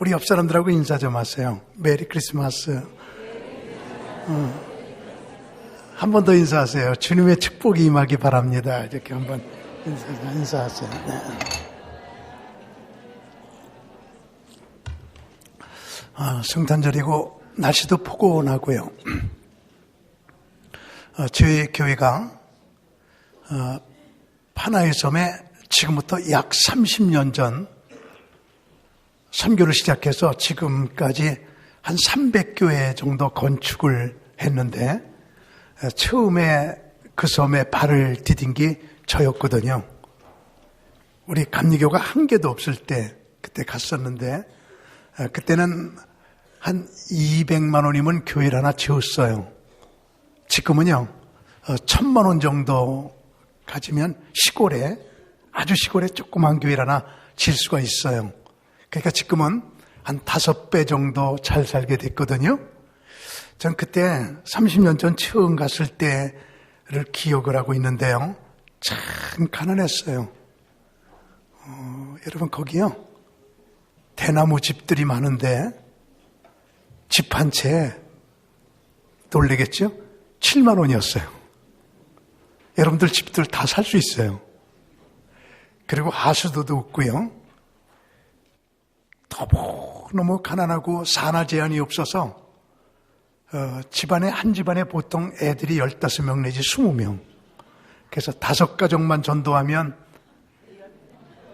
우리 옆 사람들하고 인사 좀 하세요. 메리 크리스마스. 한 번 더 인사하세요. 주님의 축복이 임하기 바랍니다. 이렇게 한번 인사하세요. 네. 성탄절이고 날씨도 포근하고요. 저희 교회가 파나의 섬에 지금부터 약 30년 전 선교를 시작해서 지금까지 한 300교회 정도 건축을 했는데 처음에 그 섬에 발을 디딘 게 저였거든요. 우리 감리교가 한 개도 없을 때 그때 갔었는데 그때는 한 200만 원이면 교회를 하나 지었어요. 지금은요 1000만 원 정도 가지면 시골에 아주 시골에 조그만 교회를 하나 지을 수가 있어요. 그러니까 지금은 한 5배 정도 잘 살게 됐거든요. 전 그때 30년 전 처음 갔을 때를 기억을 하고 있는데요. 참 가난했어요. 여러분 거기요 대나무 집들이 많은데 집 한 채 놀래겠죠? 7만 원이었어요. 여러분들 집들 다 살 수 있어요. 그리고 하수도도 없고요. 너무 가난하고 산화 제한이 없어서 집안에 한 집안에 보통 애들이 15명 내지 20명. 그래서 5가족만 전도하면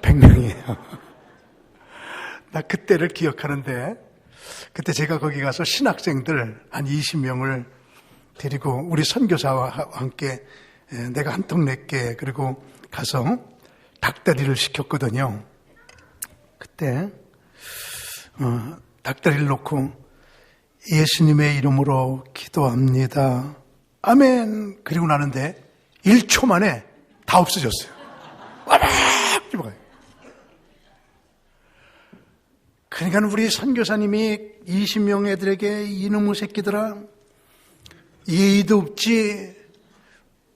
100명이에요. 나 그때를 기억하는데 그때 제가 거기 가서 신학생들 한 20명을 데리고 우리 선교사와 함께 내가 한 통 낼게 그리고 가서 닭다리를 시켰거든요. 그때 닭다리를 놓고 예수님의 이름으로 기도합니다. 아멘. 그리고 나는데 1초 만에 다 없어졌어요. 그러니까 우리 선교사님이 20명 애들에게 이놈의 새끼들아 예의도 없지.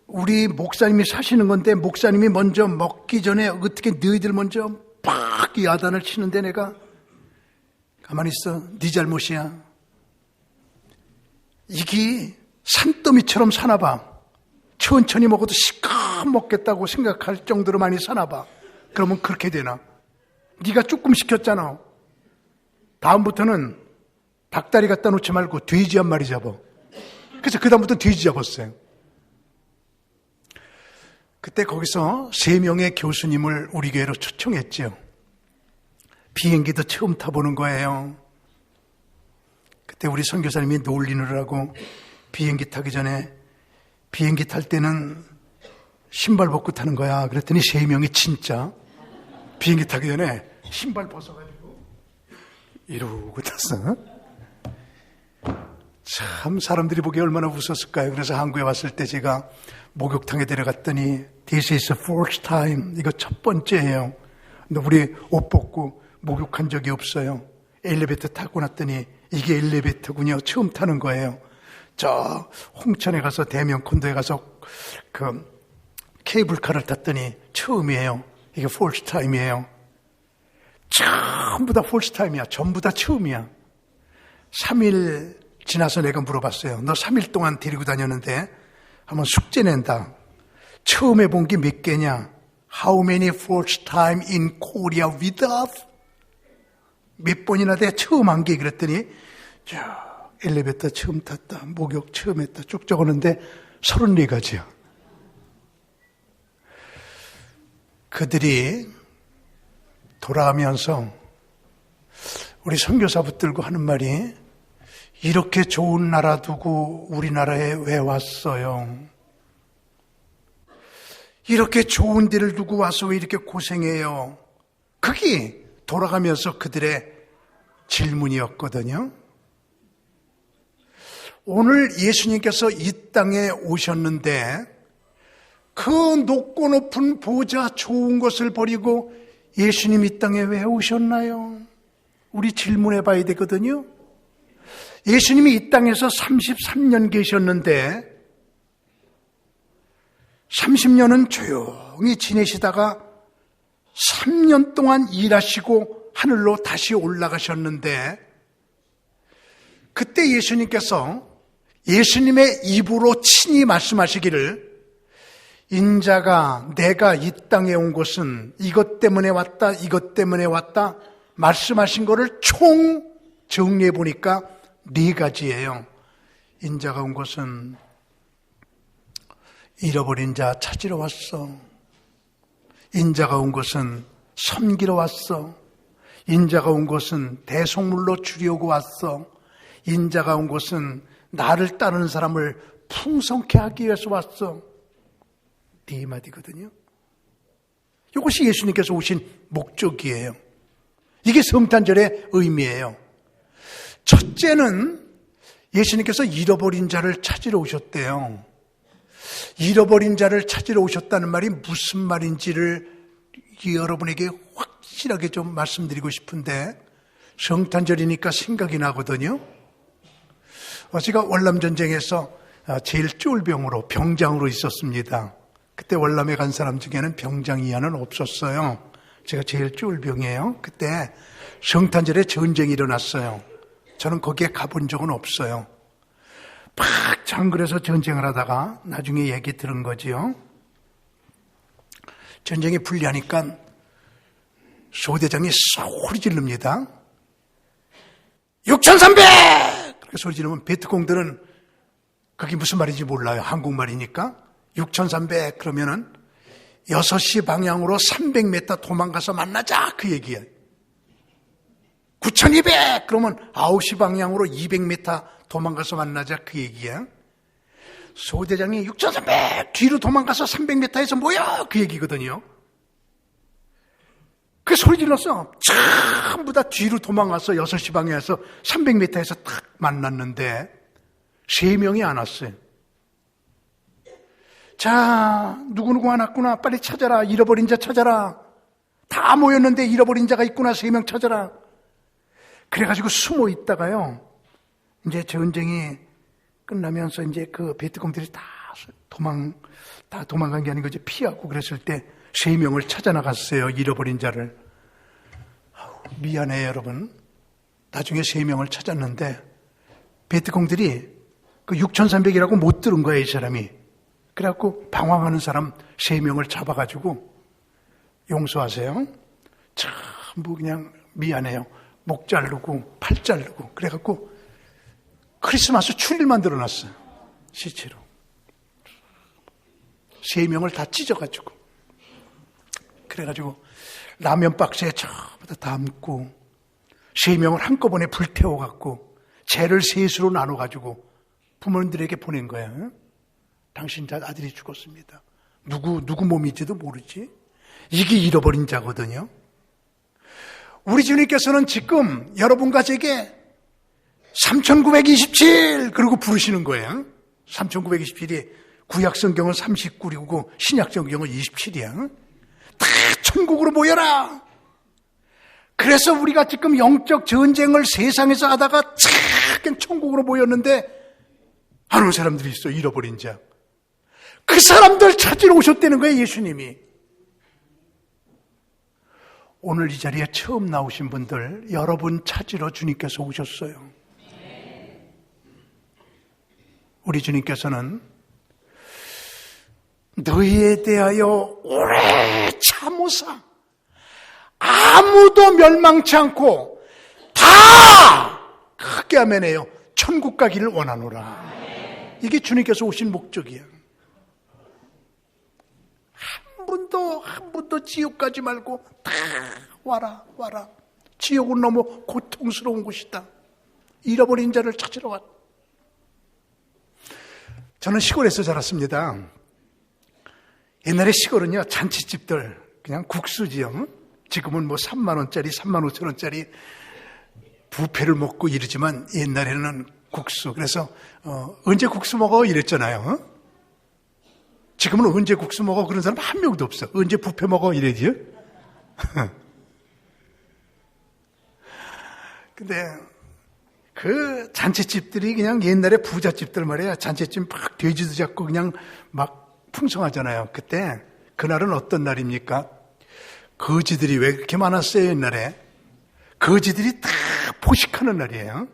우리 목사님이 사시는 건데 목사님이 먼저 먹기 전에 어떻게 너희들 먼저 팍 야단을 치는데 내가 가만히 있어. 네 잘못이야. 이게 산더미처럼 사나봐. 천천히 먹어도 시커 먹겠다고 생각할 정도로 많이 사나봐. 그러면 그렇게 되나? 네가 조금 시켰잖아. 다음부터는 닭다리 갖다 놓지 말고 돼지 한 마리 잡아. 그래서 그 다음부터 돼지 잡았어요. 그때 거기서 3명의 교수님을 우리 교회로 초청했죠. 비행기도 처음 타보는 거예요. 그때 우리 선교사님이 놀리느라고 비행기 타기 전에 비행기 탈 때는 신발 벗고 타는 거야. 그랬더니 3명이 진짜 비행기 타기 전에 신발 벗어가지고 이러고 탔어. 참 사람들이 보기에 얼마나 웃었을까요? 그래서 한국에 왔을 때 제가 목욕탕에 데려갔더니 This is the first time. 이거 첫 번째예요. 근데 우리 옷 벗고 목욕한 적이 없어요. 엘리베이터 타고 났더니 이게 엘리베이터군요. 처음 타는 거예요. 저 홍천에 가서 대명 콘도에 가서 그 케이블카를 탔더니 처음이에요. 이게 first time이에요. 전부 다 first time이야. 전부 다 처음이야. 3일 지나서 내가 물어봤어요. 너 3일 동안 데리고 다녔는데 한번 숙제 낸다. 처음 해본 게 몇 개냐? How many first time in Korea with us? 몇 번이나 돼 처음 한 게 그랬더니 엘리베이터 처음 탔다. 목욕 처음 했다. 쭉 적었는데 34가지야. 그들이 돌아가면서 우리 선교사 붙들고 하는 말이 이렇게 좋은 나라 두고 우리나라에 왜 왔어요? 이렇게 좋은 데를 두고 와서 왜 이렇게 고생해요? 그게 돌아가면서 그들의 질문이었거든요. 오늘 예수님께서 이 땅에 오셨는데 그 높고 높은 보좌 좋은 것을 버리고 예수님 이 땅에 왜 오셨나요? 우리 질문해 봐야 되거든요. 예수님이 이 땅에서 33년 계셨는데 30년은 조용히 지내시다가 3년 동안 일하시고 하늘로 다시 올라가셨는데 그때 예수님께서 예수님의 입으로 친히 말씀하시기를 인자가 내가 이 땅에 온 것은 이것 때문에 왔다, 이것 때문에 왔다 말씀하신 거를 총 정리해 보니까 4가지예요. 인자가 온 것은 잃어버린 자 찾으러 왔어. 인자가 온 것은 섬기러 왔어. 인자가 온 것은 대속물로 주려고 왔어. 인자가 온 것은 나를 따르는 사람을 풍성케 하기 위해서 왔어. 4마디거든요. 이것이 예수님께서 오신 목적이에요. 이게 성탄절의 의미예요. 첫째는 예수님께서 잃어버린 자를 찾으러 오셨대요. 잃어버린 자를 찾으러 오셨다는 말이 무슨 말인지를 여러분에게 확실하게 좀 말씀드리고 싶은데 성탄절이니까 생각이 나거든요. 제가 월남전쟁에서 제일 쫄병으로 병장으로 있었습니다. 그때 월남에 간 사람 중에는 병장 이하는 없었어요. 제가 제일 쫄병이에요. 그때 성탄절에 전쟁이 일어났어요. 저는 거기에 가본 적은 없어요. 막 장글에서 전쟁을 하다가 나중에 얘기 들은 거지요. 전쟁이 불리하니까 소대장이 소리 지릅니다. 6,300! 그렇게 소리 지르면 베트콩들은 그게 무슨 말인지 몰라요. 한국말이니까. 6,300 그러면은 6시 방향으로 300m 도망가서 만나자 그 얘기예요. 9,200 그러면 9시 방향으로 200m 도망가서 만나자 그 얘기야. 소대장이 6,300 뒤로 도망가서 300m에서 모여 그 얘기거든요. 그 소리 질렀어. 전부 다 뒤로 도망가서 6시 방향에서 300m에서 딱 만났는데 3명이 안 왔어요. 자, 누구누구 안 왔구나. 빨리 찾아라. 잃어버린 자 찾아라. 다 모였는데 잃어버린 자가 있구나. 3명 찾아라. 그래가지고 숨어 있다가요. 이제 전쟁이 끝나면서 이제 그 베트콩들이 다 도망간 게 아니고 이제 피하고 그랬을 때 3명을 찾아 나갔어요. 잃어버린 자를. 미안해요, 여러분. 나중에 3명을 찾았는데 베트콩들이 그 6,300이라고 못 들은 거예요, 이 사람이. 그래갖고 방황하는 사람 3명을 잡아가지고 용서하세요. 전부 그냥 미안해요. 목 자르고 팔 자르고 그래갖고 크리스마스 출일 만들어놨어요. 시체로. 3명을 다 찢어가지고 그래가지고 라면 박스에 전부 다 담고 3명을 한꺼번에 불태워갖고 죄를 셋으로 나눠가지고 부모님들에게 보낸 거예요. 당신 아들이 죽었습니다. 누구 몸인지도 모르지. 이게 잃어버린 자거든요. 우리 주님께서는 지금 여러분과 제게 3927 그러고 부르시는 거예요. 3927이 구약성경은 39이고 신약성경은 27이야. 다 천국으로 모여라. 그래서 우리가 지금 영적 전쟁을 세상에서 하다가 착 천국으로 모였는데 안 온 사람들이 있어. 잃어버린 자. 그 사람들 찾으러 오셨다는 거예요, 예수님이. 오늘 이 자리에 처음 나오신 분들, 여러분 찾으러 주님께서 오셨어요. 우리 주님께서는 너희에 대하여 오래 참으사 아무도 멸망치 않고 다 크게 아멘해요. 천국 가기를 원하노라. 이게 주님께서 오신 목적이에요. 한 분도 지옥 가지 말고 다 와라. 지옥은 너무 고통스러운 곳이다. 잃어버린 자를 찾으러 왔다. 저는 시골에서 자랐습니다. 옛날에 시골은요, 잔치집들 그냥 국수지요. 지금은 뭐 3만 원짜리, 3만 5천 원짜리 부페를 먹고 이러지만 옛날에는 국수. 그래서 언제 국수 먹어 이랬잖아요. 지금은 언제 국수 먹어 그런 사람 한 명도 없어. 언제 부페 먹어 이래지요. 근데 그 잔치집들이 그냥 옛날에 부잣집들 말이야. 잔치집 막 돼지도 잡고 그냥 막 풍성하잖아요. 그때 그날은 어떤 날입니까? 거지들이 왜 그렇게 많았어요 옛날에? 거지들이 다 포식하는 날이에요.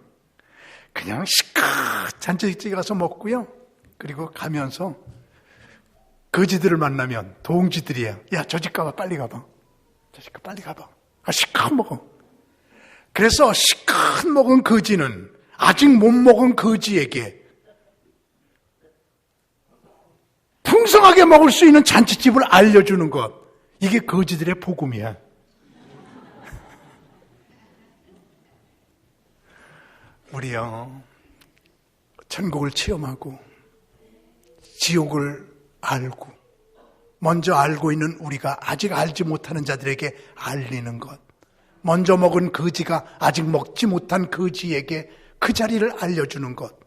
그냥 시컷 잔치집에 가서 먹고요. 그리고 가면서 거지들을 만나면 동지들이에요. 야, 저 집 가봐, 빨리 가봐. 저 집 빨리 가봐. 시컷 먹어. 그래서 시컷 먹은 거지는 아직 못 먹은 거지에게 풍성하게 먹을 수 있는 잔치집을 알려주는 것. 이게 거지들의 복음이야. 우리요, 천국을 체험하고 지옥을 알고 먼저 알고 있는 우리가 아직 알지 못하는 자들에게 알리는 것. 먼저 먹은 거지가 아직 먹지 못한 거지에게 그 자리를 알려주는 것.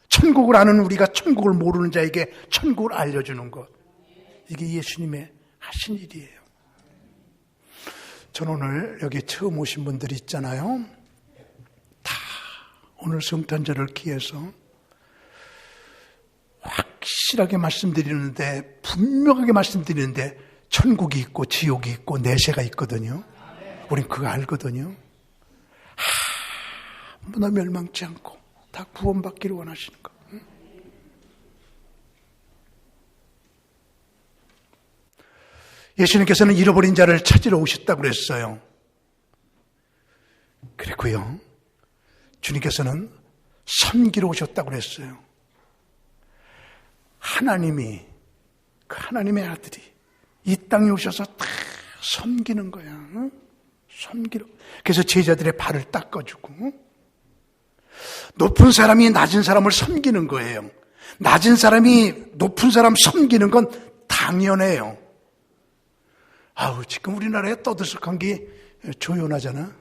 천국을 아는 우리가 천국을 모르는 자에게 천국을 알려주는 것. 이게 예수님의 하신 일이에요. 전 오늘 여기 처음 오신 분들이 있잖아요. 다 오늘 성탄절을 기해서 확실하게 말씀드리는데, 분명하게 말씀드리는데 천국이 있고 지옥이 있고 내세가 있거든요. 우린 그거 알거든요. 아무나 멸망치 않고 다 구원받기를 원하시는 거. 예수님께서는 잃어버린 자를 찾으러 오셨다고 그랬어요. 그랬고요, 주님께서는 섬기러 오셨다고 그랬어요. 하나님이, 그 하나님의 아들이 이 땅에 오셔서 다 섬기는 거야. 응? 섬기러. 그래서 제자들의 발을 닦아주고, 높은 사람이 낮은 사람을 섬기는 거예요. 낮은 사람이 높은 사람 섬기는 건 당연해요. 아우, 지금 우리나라에 떠들썩한 게 조연하잖아.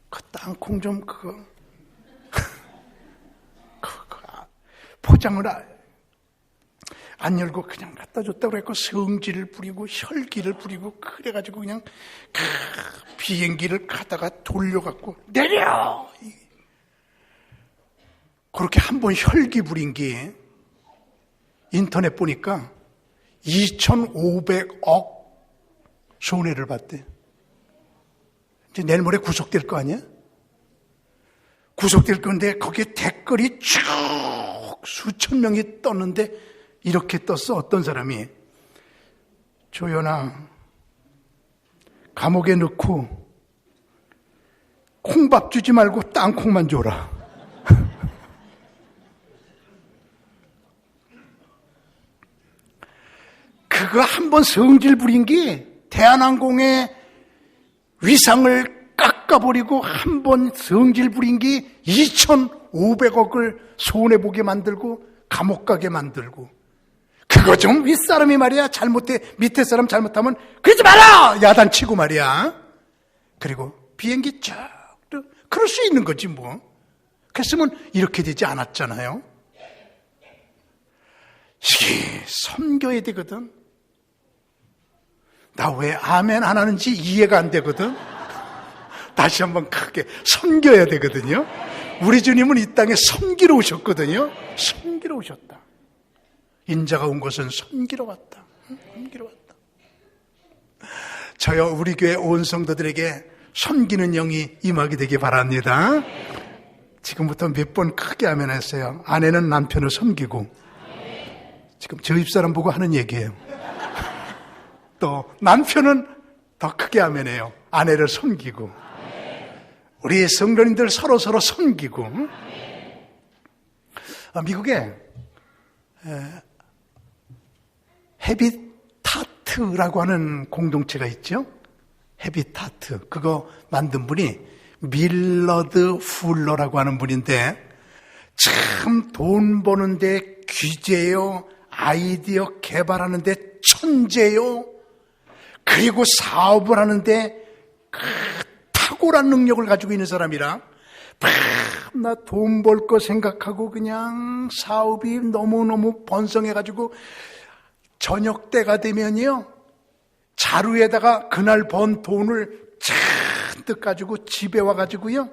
그 땅콩 좀 그거 포장을 안 열고 그냥 갖다 줬다고 그랬고, 성질을 부리고 혈기를 부리고 그래가지고 그냥 비행기를 가다가 돌려갖고 내려! 그렇게 한 번 혈기 부린 게 인터넷 보니까 2,500억 손해를 봤대. 이제 내일 모레 구속될 거 아니야? 구속될 건데 거기에 댓글이 쭉 수천 명이 떴는데 이렇게 떴어. 어떤 사람이, 조연아, 감옥에 넣고 콩밥 주지 말고 땅콩만 줘라. 그거 한번 성질 부린 게 대한항공의 위상을 깎아버리고 한 번 성질 부린 게 2,500억을 손해보게 만들고 감옥 가게 만들고. 그거 좀 윗사람이 말이야, 잘못해, 밑에 사람 잘못하면 그러지 마라! 야단치고 말이야. 그리고 비행기 쭉, 그럴 수 있는 거지 뭐. 그랬으면 이렇게 되지 않았잖아요. 이게 섬겨야 되거든. 나 왜 아멘 안 하는지 이해가 안 되거든. 다시 한번 크게 섬겨야 되거든요. 우리 주님은 이 땅에 섬기러 오셨거든요. 섬기러 오셨다. 인자가 온 것은 섬기러 왔다. 섬기러 왔다. 저요, 우리 교회 온 성도들에게 섬기는 영이 임하게 되기 바랍니다. 지금부터 몇 번 크게 아멘 했어요. 아내는 남편을 섬기고. 지금 저 입사람 보고 하는 얘기예요. 또 남편은 더 크게 아멘해요. 아내를 섬기고. 우리 성도님들 서로 섬기고. 미국에 헤비타트라고 하는 공동체가 있죠. 헤비타트. 그거 만든 분이 밀러드 풀러라고 하는 분인데, 참 돈 버는데 귀재요, 아이디어 개발하는데 천재요, 그리고 사업을 하는데 탁월한 능력을 가지고 있는 사람이라, 나 돈 벌 거 생각하고 그냥 사업이 너무너무 번성해가지고 저녁 때가 되면요, 자루에다가 그날 번 돈을 잔뜩 가지고 집에 와가지고요,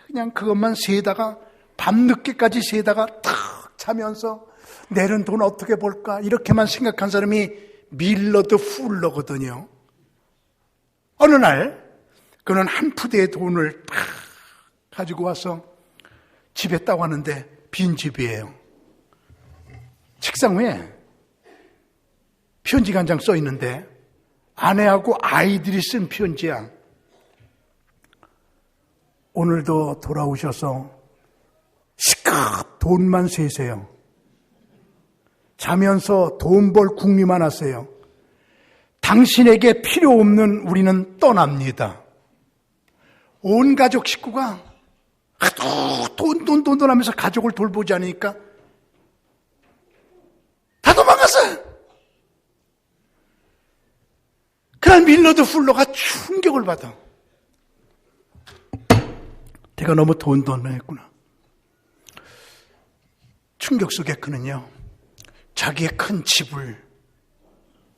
그냥 그것만 세다가 밤늦게까지 세다가 탁 자면서 내일은 돈 어떻게 벌까 이렇게만 생각한 사람이 밀러드 풀러거든요. 어느 날 그는 한 푸대의 돈을 다 가지고 와서 집에 딱 왔는데 빈 집이에요. 책상 위에 편지가 한 장 써 있는데 아내하고 아이들이 쓴 편지야. 오늘도 돌아오셔서 시컷 돈만 세세요. 자면서 돈 벌 궁리만 하세요. 당신에게 필요 없는 우리는 떠납니다. 온 가족 식구가 하도 돈 하면서 가족을 돌보지 않으니까 다 도망갔어요. 그날 밀러드 풀러가 충격을 받아. 내가 너무 돈을 했구나. 충격 속에 그는요, 자기의 큰 집을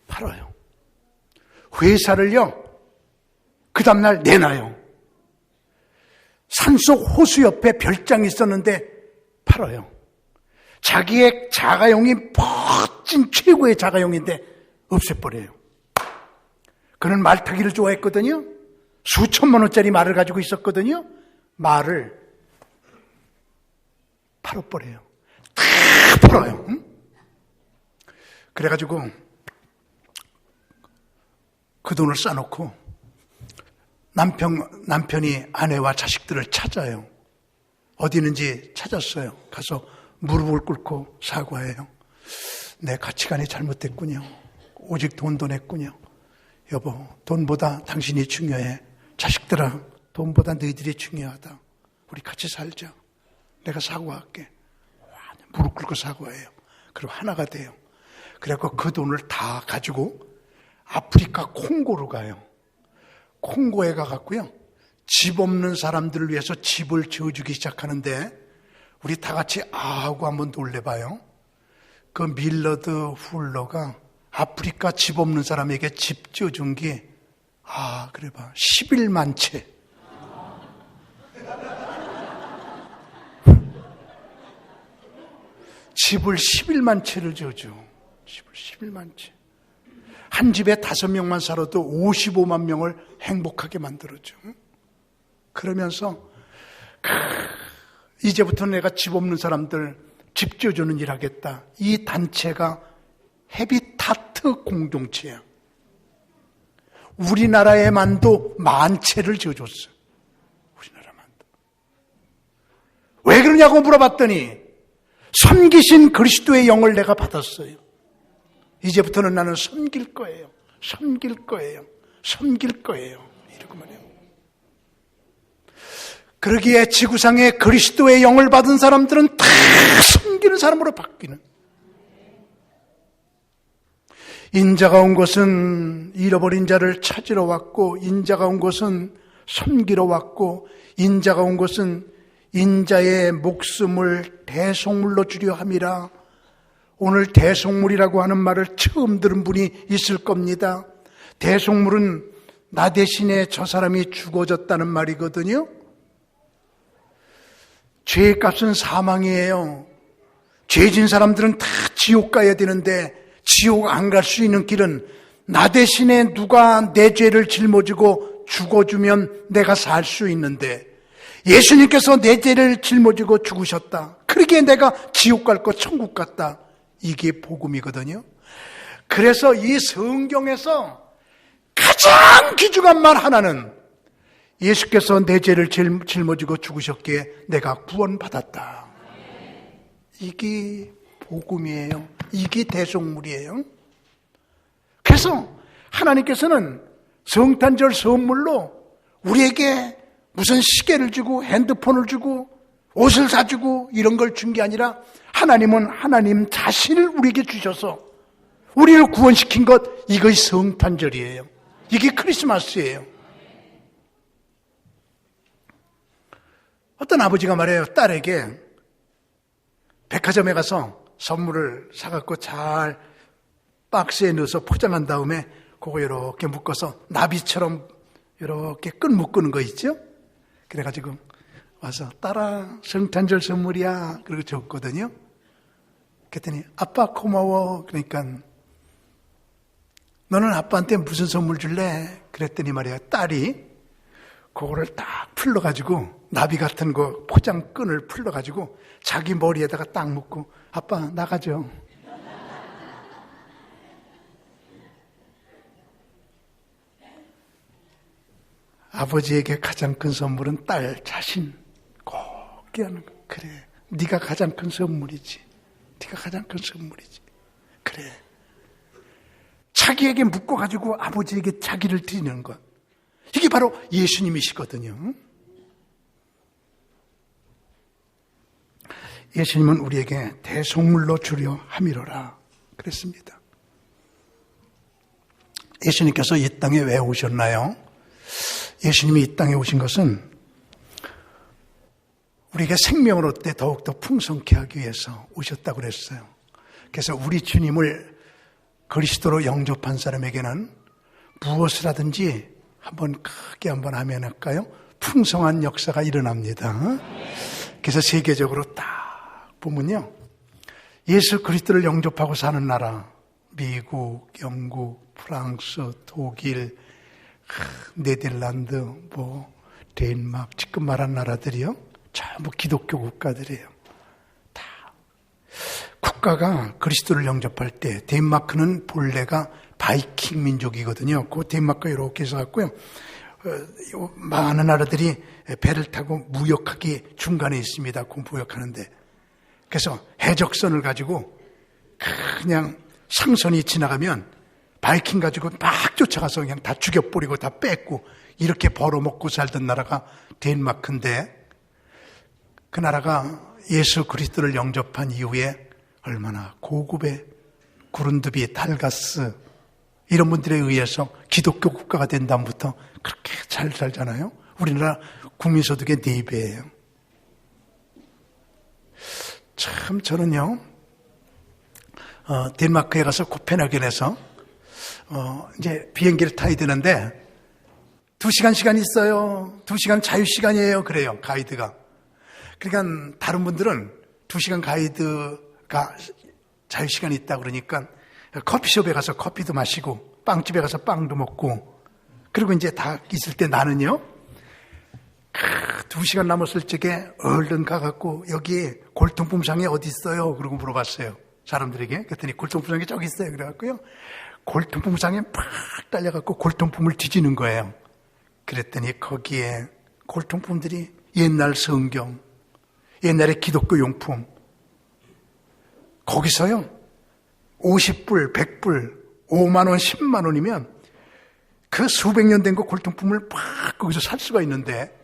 팔아요. 회사를요, 그 다음날 내놔요. 산속 호수 옆에 별장이 있었는데 팔아요. 자기의 자가용이 멋진 최고의 자가용인데 없애버려요. 그는 말 타기를 좋아했거든요. 수천만 원짜리 말을 가지고 있었거든요. 말을 팔아버려요. 다 팔아요. 응? 그래가지고 그 돈을 싸놓고 남편이 아내와 자식들을 찾아요. 어디 있는지 찾았어요. 가서 무릎을 꿇고 사과해요. 내 가치관이 잘못됐군요. 오직 돈도 냈군요. 여보, 돈보다 당신이 중요해. 자식들아, 돈보다 너희들이 중요하다. 우리 같이 살자. 내가 사과할게. 무릎 꿇고 사과해요. 그리고 하나가 돼요. 그래서 그 돈을 다 가지고 아프리카 콩고로 가요. 콩고에 가갖고요, 집 없는 사람들을 위해서 집을 지어주기 시작하는데, 우리 다 같이 아하고 한번 놀래봐요. 그 밀러드 훌러가 아프리카 집 없는 사람에게 집 지어준 게, 그래 봐, 11만 채. 집을 11만 채를 지어줘. 집을 11만 채. 한 집에 5명만 살아도 55만 명을 행복하게 만들어줘. 그러면서 이제부터 내가 집 없는 사람들 집 지어주는 일 하겠다. 이 단체가 헤비타트 공동체야. 우리나라에만도 10,000채를 지어줬어. 우리나라만도. 왜 그러냐고 물어봤더니 섬기신 그리스도의 영을 내가 받았어요. 이제부터는 나는 섬길 거예요. 섬길 거예요. 섬길 거예요. 이러고 말해요. 그러기에 지구상에 그리스도의 영을 받은 사람들은 다 섬기는 사람으로 바뀌는. 인자가 온 것은 잃어버린 자를 찾으러 왔고, 인자가 온 것은 섬기러 왔고, 인자가 온 것은 인자의 목숨을 대속물로 주려 함이라. 오늘 대속물이라고 하는 말을 처음 들은 분이 있을 겁니다. 대속물은 나 대신에 저 사람이 죽어졌다는 말이거든요. 죄의 값은 사망이에요. 죄진 사람들은 다 지옥 가야 되는데 지옥 안 갈 수 있는 길은 나 대신에 누가 내 죄를 짊어지고 죽어주면 내가 살 수 있는데, 예수님께서 내 죄를 짊어지고 죽으셨다. 그러기에 내가 지옥 갈 거 천국 갔다. 이게 복음이거든요. 그래서 이 성경에서 가장 귀중한 말 하나는 예수께서 내 죄를 짊어지고 죽으셨기에 내가 구원받았다. 이게 복음이에요. 이게 대속물이에요. 그래서 하나님께서는 성탄절 선물로 우리에게 무슨 시계를 주고 핸드폰을 주고 옷을 사주고 이런 걸 준 게 아니라, 하나님은 하나님 자신을 우리에게 주셔서 우리를 구원시킨 것, 이것이 성탄절이에요. 이게 크리스마스예요. 어떤 아버지가 말해요. 딸에게 백화점에 가서 선물을 사갖고 잘 박스에 넣어서 포장한 다음에 그거 이렇게 묶어서 나비처럼 이렇게 끈 묶는 거 있죠? 그래가지고 와서 딸아, 성탄절 선물이야. 그러고 줬거든요. 그랬더니 아빠 고마워. 그러니까 너는 아빠한테 무슨 선물 줄래? 그랬더니 말이야, 딸이 그거를 딱 풀러가지고 나비 같은 거 포장끈을 풀러가지고 자기 머리에다가 딱 묶고 아빠 나가죠. 아버지에게 가장 큰 선물은 딸 자신 꼭 깨하는 거. 그래, 네가 가장 큰 선물이지. 네가 가장 큰 선물이지. 그래. 자기에게 묶어가지고 아버지에게 자기를 드리는 것. 이게 바로 예수님이시거든요. 예수님은 우리에게 대속물로 주려 함이로라 그랬습니다. 예수님께서 이 땅에 왜 오셨나요? 예수님이 이 땅에 오신 것은 우리에게 생명을 얻되 더욱더 풍성케 하기 위해서 오셨다고 그랬어요. 그래서 우리 주님을 그리스도로 영접한 사람에게는 무엇을 하든지 한번 크게 한번 하면 할까요? 풍성한 역사가 일어납니다. 그래서 세계적으로 딱 보면요, 예수 그리스도를 영접하고 사는 나라, 미국, 영국, 프랑스, 독일, 네덜란드, 덴마크, 지금 말한 나라들이요, 전부 기독교 국가들이에요. 다 국가가 그리스도를 영접할 때, 덴마크는 본래가 바이킹 민족이거든요. 그 덴마크가 이렇게 해서 갔고요. 많은 나라들이 배를 타고 무역하기 중간에 있습니다. 그 무역하는데. 그래서 해적선을 가지고 그냥 상선이 지나가면 바이킹 가지고 막 쫓아가서 그냥 다 죽여버리고 다 뺏고 이렇게 벌어먹고 살던 나라가 덴마크인데, 그 나라가 예수 그리스도를 영접한 이후에 얼마나 고급의 구른드비, 달가스 이런 분들에 의해서 기독교 국가가 된 다음부터 그렇게 잘 살잖아요. 우리나라 국민소득의 4배예요. 참 저는요, 덴마크에 가서 코펜하겐에서 이제 비행기를 타야 되는데 2시간 시간이 있어요. 2시간 자유시간이에요. 그래요, 가이드가. 그러니까 다른 분들은 2시간 가이드가 자유시간이 있다 그러니까 커피숍에 가서 커피도 마시고 빵집에 가서 빵도 먹고, 그리고 이제 다 있을 때 나는요, 2시간 남았을 적에 얼른 가갖고 여기 골동품상이 어디 있어요? 그러고 물어봤어요, 사람들에게. 그랬더니 골동품상이 저기 있어요. 그래갖고요, 골동품상에 팍 딸려갖고 골동품을 뒤지는 거예요. 그랬더니 거기에 골동품들이 옛날 성경, 옛날의 기독교 용품, 거기서요 50불, 100불, 5만원, 10만원이면 그 수백 년 된 거 골동품을 팍 거기서 살 수가 있는데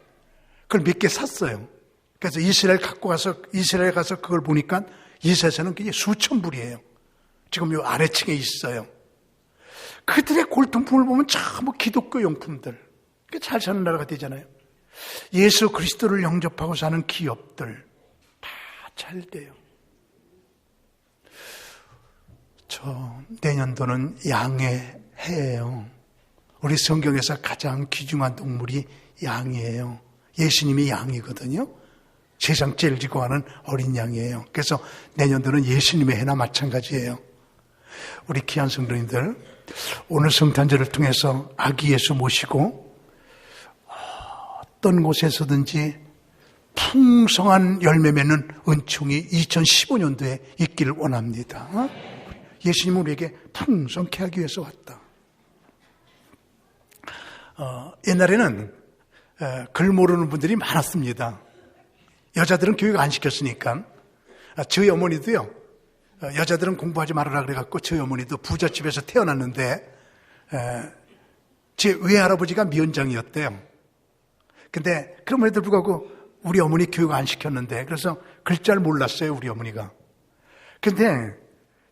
그걸 몇 개 샀어요. 그래서 이스라엘 가서 그걸 보니까 이스라엘에서는 그게 수천 불이에요. 지금 요 아래층에 있어요. 그들의 골동품을 보면 전부 기독교 용품들. 잘 사는 나라가 되잖아요. 예수 그리스도를 영접하고 사는 기업들 다 잘 돼요. 저 내년도는 양의 해예요. 우리 성경에서 가장 귀중한 동물이 양이에요. 예수님이 양이거든요. 세상 제일 지고하는 어린 양이에요. 그래서 내년도는 예수님의 해나 마찬가지예요. 우리 귀한 성도님들, 오늘 성탄절을 통해서 아기 예수 모시고 어떤 곳에서든지 풍성한 열매 맺는 은총이 2015년도에 있기를 원합니다. 예수님은 우리에게 풍성케 하기 위해서 왔다. 옛날에는 글 모르는 분들이 많았습니다. 여자들은 교육 안 시켰으니까. 저희 어머니도요, 여자들은 공부하지 말아라 그래갖고 저희 어머니도 부잣집에서 태어났는데 제 외할아버지가 미원장이었대요. 근데 그럼에도 불구하고 우리 어머니 교육 안 시켰는데, 그래서 글자를 몰랐어요, 우리 어머니가. 근데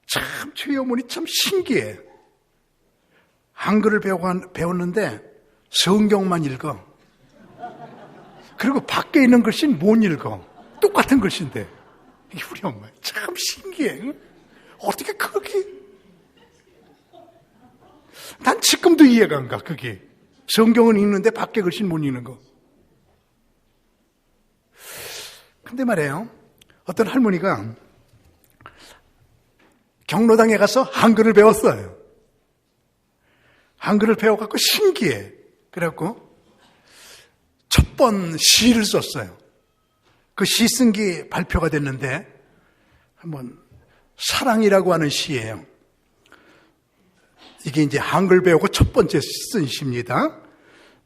참 저희 어머니 참 신기해. 한글을 배웠는데 성경만 읽어. 그리고 밖에 있는 글씨는 못 읽어. 똑같은 글씨인데. 이게 우리 엄마 참 신기해. 어떻게 그렇게. 난 지금도 이해가 안 가, 그게. 성경은 읽는데 밖에 글씨는 못 읽는 거. 근데 말이에요, 어떤 할머니가 경로당에 가서 한글을 배웠어요. 한글을 배워갖고 신기해. 그래갖고 첫 번 시를 썼어요. 그 시 쓴 게 발표가 됐는데 한번 사랑이라고 하는 시예요. 이게 이제 한글 배우고 첫 번째 쓴 시입니다.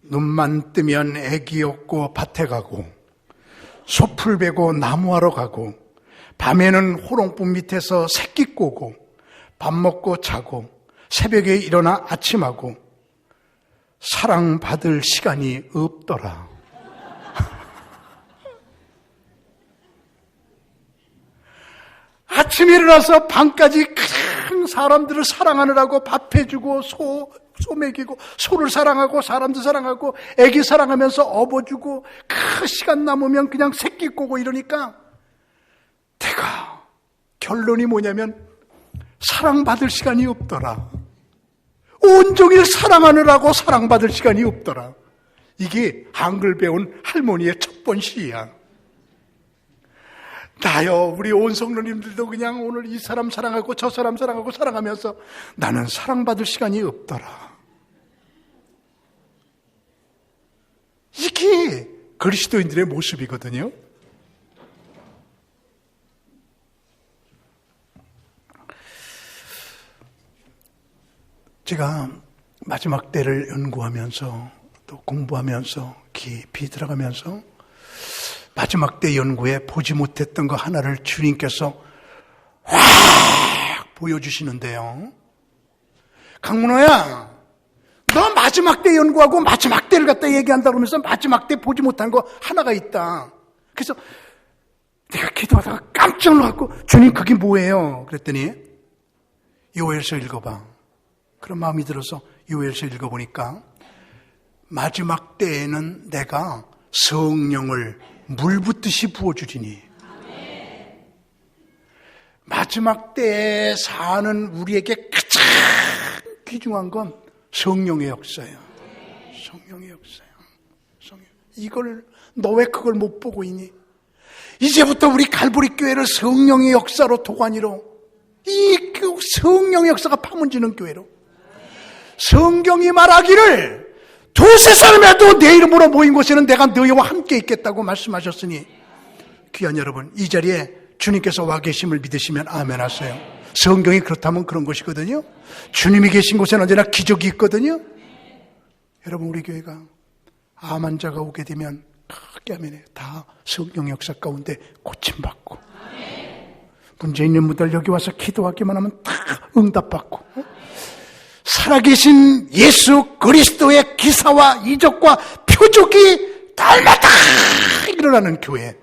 눈만 뜨면 애기 없고 밭에 가고 소풀 베고 나무하러 가고 밤에는 호롱불 밑에서 새끼 꼬고 밥 먹고 자고 새벽에 일어나 아침하고 사랑받을 시간이 없더라. 아침에 일어나서 밤까지 큰 사람들을 사랑하느라고 밥 해주고 소 먹이고 소를 사랑하고 사람도 사랑하고 애기 사랑하면서 업어주고 그 시간 남으면 그냥 새끼 꼬고 이러니까 내가 결론이 뭐냐면 사랑받을 시간이 없더라. 온종일 사랑하느라고 사랑받을 시간이 없더라. 이게 한글 배운 할머니의 첫 번 시야. 나요, 우리 온 성도님들도 그냥 오늘 이 사람 사랑하고 저 사람 사랑하고 사랑하면서 나는 사랑받을 시간이 없더라. 이게 그리스도인들의 모습이거든요. 제가 마지막 때를 연구하면서 또 공부하면서 깊이 들어가면서 마지막 때 연구에 보지 못했던 거 하나를 주님께서 확 보여주시는데요. 강문호야, 너 마지막 때 연구하고 마지막 때를 갖다 얘기한다 그러면서 마지막 때 보지 못한 거 하나가 있다. 그래서 내가 기도하다가 깜짝 놀랐고 주님 그게 뭐예요? 그랬더니 요엘서 읽어봐. 그런 마음이 들어서 요엘서 읽어보니까 마지막 때에는 내가 성령을 물 붓듯이 부어주리니. 마지막 때에 사는 우리에게 가장 귀중한 건 성령의 역사예요. 성령의 역사예요. 성령. 이걸 너 왜 그걸 못 보고 있니? 이제부터 우리 갈보리 교회를 성령의 역사로 도가니로 이 성령의 역사가 파문지는 교회로 성경이 말하기를 두세 사람이라도 내 이름으로 모인 곳에는 내가 너희와 함께 있겠다고 말씀하셨으니 귀한 여러분, 이 자리에 주님께서 와 계심을 믿으시면 아멘 하세요. 성경이 그렇다면 그런 것이거든요. 주님이 계신 곳에는 언제나 기적이 있거든요. 여러분, 우리 교회가 암 환자가 오게 되면 크게 아멘해요. 다 성령 역사 가운데 고침받고 문제 있는 분들 여기 와서 기도하기만 하면 다 응답받고 살아계신 예수 그리스도의 기사와 이적과 표적이 날마다 일어나는 교회.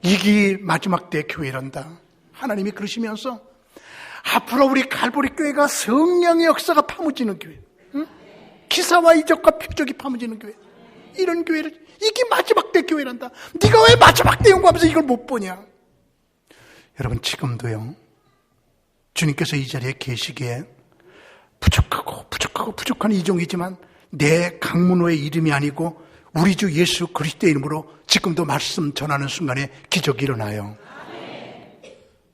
이게 마지막 때 교회란다. 하나님이 그러시면서 앞으로 우리 갈보리 교회가 성령의 역사가 파묻히는 교회, 응? 기사와 이적과 표적이 파묻히는 교회, 이런 교회를, 이게 마지막 때 교회란다. 네가 왜 마지막 때 연구하면서 이걸 못 보냐? 여러분, 지금도요, 주님께서 이 자리에 계시기에 부족한 이종이지만 내 강문호의 이름이 아니고 우리 주 예수 그리스도의 이름으로 지금도 말씀 전하는 순간에 기적이 일어나요.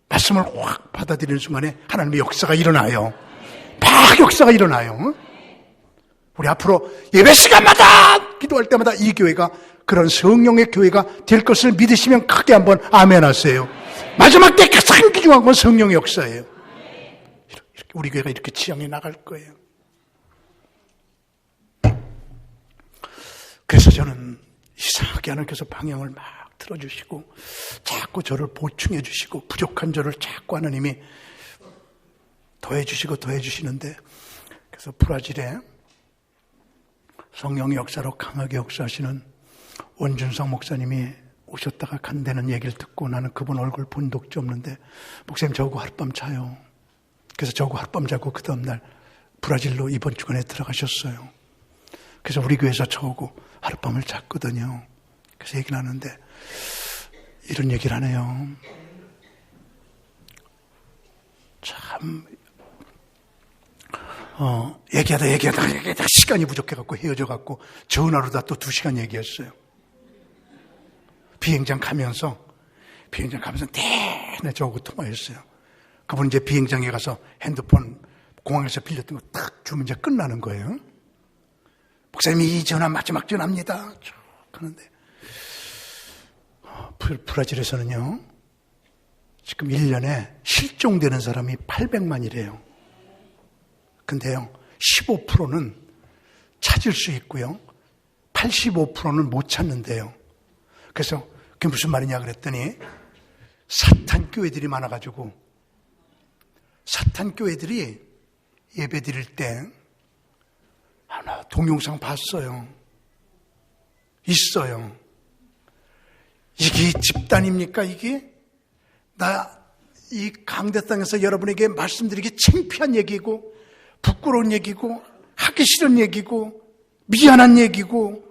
말씀을 확 받아들이는 순간에 하나님의 역사가 일어나요. 막 역사가 일어나요. 우리 앞으로 예배 시간마다 기도할 때마다 이 교회가 그런 성령의 교회가 될 것을 믿으시면 크게 한번 아멘 하세요. 마지막 때 가장 귀중한 건 성령의 역사예요. 이렇게 우리 교회가 이렇게 지향해 나갈 거예요. 그래서 저는 이상하게 하나님께서 방향을 막 틀어주시고 자꾸 저를 보충해 주시고 부족한 저를 자꾸 하나님이 더해 주시는데, 그래서 브라질에 성령의 역사로 강하게 역사하시는 원준성 목사님이 오셨다가 간다는 얘기를 듣고 나는 그분 얼굴 본 적이 없는데, 목사님 저하고 하룻밤 자요. 그래서 저하고 하룻밤 자고 그 다음날 브라질로 이번 주간에 들어가셨어요. 그래서 우리 교회에서 저하고 하룻밤을 잤거든요. 그래서 얘기를 하는데 이런 얘기를 하네요. 참 얘기하다 시간이 부족해갖고 헤어져갖고 전화로 다 또 2시간 얘기했어요. 비행장 가면서 내내 저하고 통화했어요. 그분 이제 비행장에 가서 핸드폰 공항에서 빌렸던 거 딱 주면 이제 끝나는 거예요. 목사님이 이 전화 마지막 전화입니다. 쭉 하는데 브라질에서는요 지금 1년에 실종되는 사람이 800만이래요. 근데요 15%는 찾을 수 있고요 85%는 못 찾는데요. 그래서 그게 무슨 말이냐 그랬더니 사탄 교회들이 많아가지고 사탄 교회들이 예배 드릴 때 하나 동영상 봤어요. 있어요. 이게 집단입니까 이게? 나 이 강대 땅에서 여러분에게 말씀드리기 창피한 얘기고 부끄러운 얘기고 하기 싫은 얘기고 미안한 얘기고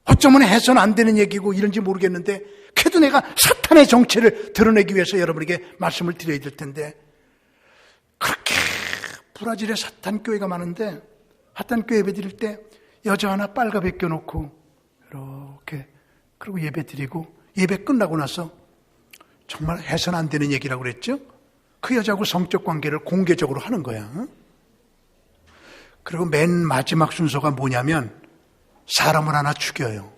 어쩌면 해서는 안 되는 얘기고 이런지 모르겠는데 그래도 내가 사탄의 정체를 드러내기 위해서 여러분에게 말씀을 드려야 될 텐데 그렇게 브라질에 사탄 교회가 많은데 사탄 교회 예배 드릴 때 여자 하나 빨갑 껴놓고 이렇게 그리고 예배 드리고 예배 끝나고 나서 정말 해서는 안 되는 얘기라고 그랬죠? 그 여자하고 성적 관계를 공개적으로 하는 거야. 그리고 맨 마지막 순서가 뭐냐면 사람을 하나 죽여요.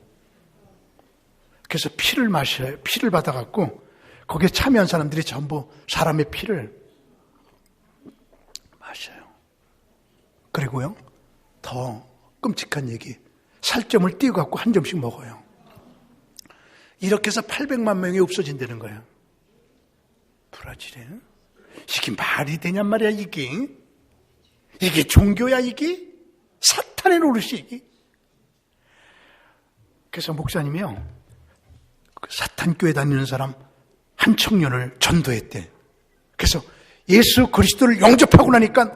그래서 피를 마셔요. 피를 받아갖고 거기에 참여한 사람들이 전부 사람의 피를 마셔요. 그리고요 더 끔찍한 얘기 살점을 띄워갖고 한 점씩 먹어요. 이렇게 해서 800만 명이 없어진다는 거야. 브라질에. 이게 말이 되냔 말이야 이게. 이게 종교야 이게? 사탄의 노릇이 이게. 그래서 목사님이요 그 사탄 교회 다니는 사람 한 청년을 전도했대. 그래서 예수 그리스도를 영접하고 나니까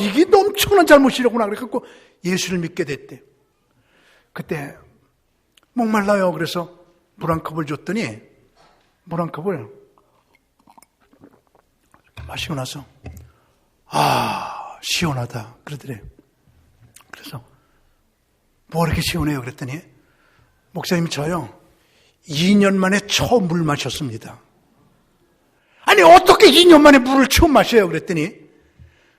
이게 엄청난 잘못이라구나 그래갖고 예수를 믿게 됐대. 그때 목말라요. 그래서 물 한 컵을 줬더니 물 한 컵을 마시고 나서 시원하다 그러더래. 그래서 뭐 이렇게 시원해요 그랬더니 목사님 저요 2년 만에 처음 물 마셨습니다. 아니 어떻게 2년 만에 물을 처음 마셔요 그랬더니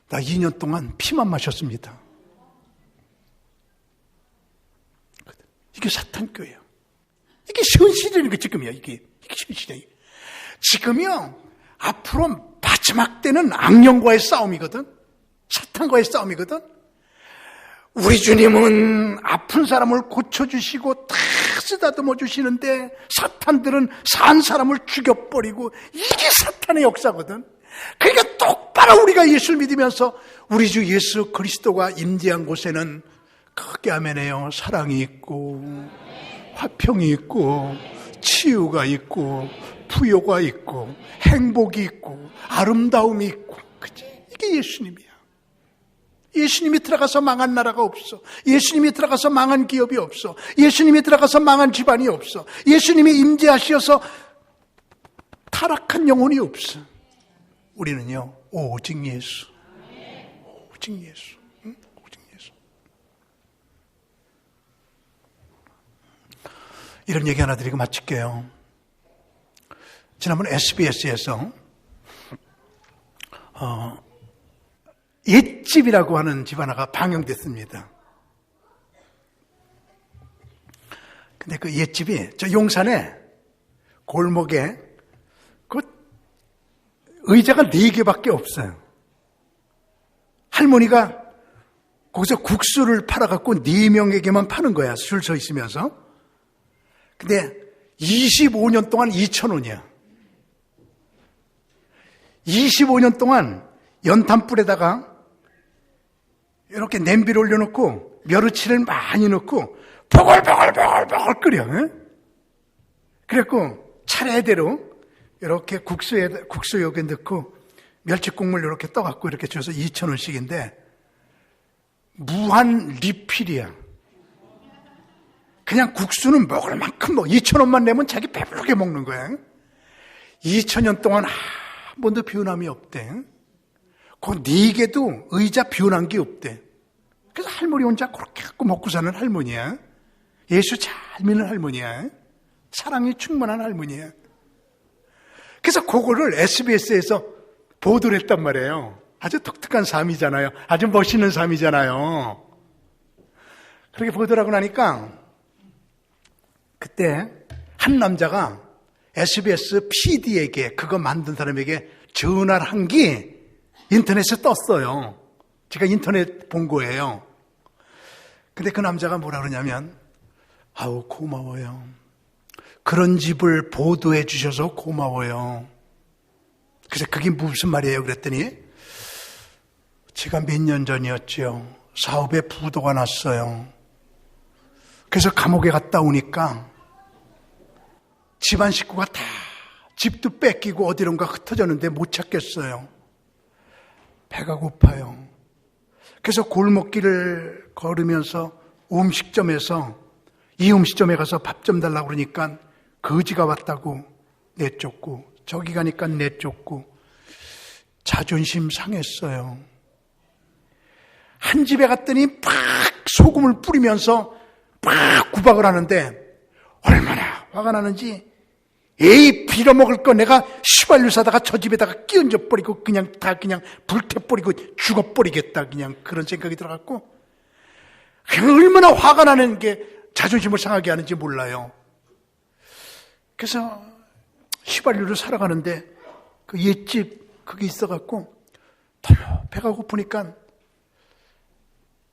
나 2년 동안 피만 마셨습니다. 이게 사탄교예요. 이게 현실이라는 게 지금이야. 이게 현실이야. 지금이요 앞으로 마지막 때는 악령과의 싸움이거든. 사탄과의 싸움이거든. 우리 주님은 아픈 사람을 고쳐주시고 다 쓰다듬어 주시는데 사탄들은 산 사람을 죽여버리고 이게 사탄의 역사거든. 그러니까 똑바로 우리가 예수를 믿으면서 우리 주 예수 그리스도가 임재한 곳에는 크게 아멘해요. 사랑이 있고 화평이 있고 치유가 있고 부요가 있고 행복이 있고 아름다움이 있고 그치? 이게 예수님이야. 예수님이 들어가서 망한 나라가 없어. 예수님이 들어가서 망한 기업이 없어. 예수님이 들어가서 망한 집안이 없어. 예수님이 임재하셔서 타락한 영혼이 없어. 우리는요 오직 예수. 오직 예수. 응? 오직 예수. 이런 얘기 하나 드리고 마칠게요. 지난번 SBS에서 옛집이라고 하는 집 하나가 방영됐습니다. 근데 그 옛집이 저 용산에 골목에 그 의자가 4개밖에 없어요. 할머니가 거기서 국수를 팔아갖고 4명에게만 파는 거야. 줄 서 있으면서. 근데 25년 동안 2,000원이야. 25년 동안 연탄불에다가 이렇게 냄비를 올려놓고 멸치를 많이 넣고 보글보글보글보글 끓여. 그래갖고 차례대로 이렇게 국수 여기에 넣고 멸치국물 이렇게 떠갖고 이렇게 줘서 2,000원씩인데 무한 리필이야. 그냥 국수는 먹을 만큼 2,000원만 내면 자기 배부르게 먹는 거야. 2,000년 동안 한 번도 변함이 없대. 그 4개도 의자 변한 게 없대. 그래서 할머니 혼자 그렇게 갖고 먹고 사는 할머니야. 예수 잘 믿는 할머니야. 사랑이 충만한 할머니야. 그래서 그거를 SBS에서 보도를 했단 말이에요. 아주 독특한 삶이잖아요. 아주 멋있는 삶이잖아요. 그렇게 보더라고 나니까 그때 한 남자가 SBS PD에게 그거 만든 사람에게 전화를 한 게 인터넷에 떴어요. 제가 인터넷 본 거예요. 근데 그 남자가 뭐라 그러냐면 아우 고마워요. 그런 집을 보도해 주셔서 고마워요. 그래서 그게 무슨 말이에요? 그랬더니 제가 몇 년 전이었죠. 사업에 부도가 났어요. 그래서 감옥에 갔다 오니까 집안 식구가 다 집도 뺏기고 어디론가 흩어졌는데 못 찾겠어요. 배가 고파요. 그래서 골목길을 걸으면서 이 음식점에 가서 밥 좀 달라고 그러니까 거지가 왔다고 내쫓고 저기 가니까 내쫓고 자존심 상했어요. 한 집에 갔더니 막 소금을 뿌리면서 막 구박을 하는데 얼마나 화가 나는지 에이 빌어먹을 거 내가 휘발유 사다가 저 집에다가 끼얹어 버리고 그냥 불태버리고 죽어버리겠다 그냥 그런 생각이 들어갔고 그냥 얼마나 화가 나는 게 자존심을 상하게 하는지 몰라요. 그래서 휘발유를 사러 가는데 그 옛집 그게 있어갖고 배가 고프니까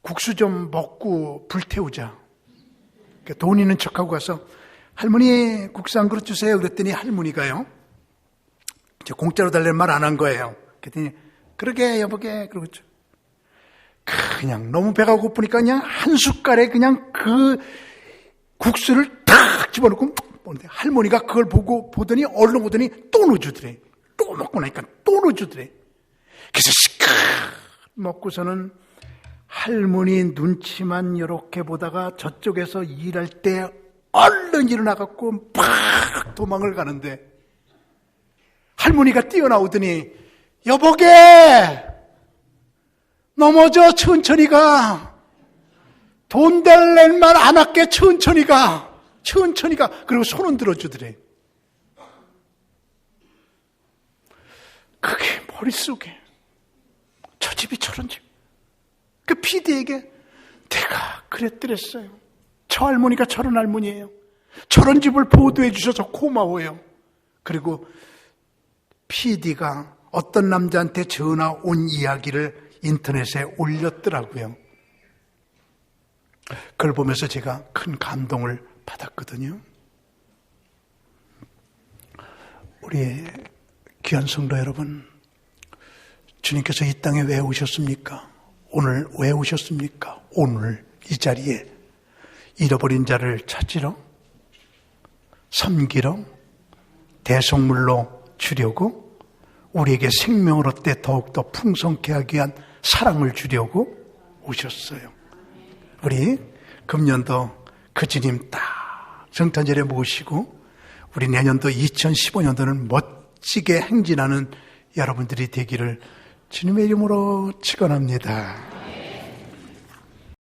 국수 좀 먹고 불태우자. 돈 있는 척하고 가서 할머니 국수 한 그릇 주세요. 그랬더니 할머니가요. 공짜로 달라는 말 안 한 거예요. 그랬더니 그러게 여보게 그러고 그냥 너무 배가 고프니까 그냥 한 숟갈에 그냥 그 국수를 탁 집어넣고 먹는데 할머니가 그걸 보더니 얼른 오더니 또 넣어주더래. 또 먹고 나니까 또 넣어주더래. 그래서 시끄 먹고서는 할머니 눈치만 이렇게 보다가 저쪽에서 일할 때 얼른 일어나갖고 막 도망을 가는데 할머니가 뛰어나오더니 여보게 넘어져 천천히 가. 돈 될 말 안 할게 천천히 가. 그리고 손은 들어주더래. 그게 머릿속에 저 집이 저런 집. 그 PD에게 내가 그랬더랬어요. 저 할머니가 저런 할머니예요. 저런 집을 보도해 주셔서 고마워요. 그리고 PD가 어떤 남자한테 전화 온 이야기를 인터넷에 올렸더라고요. 그걸 보면서 제가 큰 감동을 받았거든요. 우리 귀한 성도 여러분, 주님께서 이 땅에 왜 오셨습니까? 오늘 왜 오셨습니까? 오늘 이 자리에 잃어버린 자를 찾으러, 섬기러, 대속물로 주려고, 우리에게 생명을 얻되 더욱더 풍성케 하기 위한 사랑을 주려고 오셨어요. 우리 금년도 그 주님 딱 성탄절에 모시고 우리 내년도 2015년도는 멋지게 행진하는 여러분들이 되기를 주님의 이름으로 축원합니다.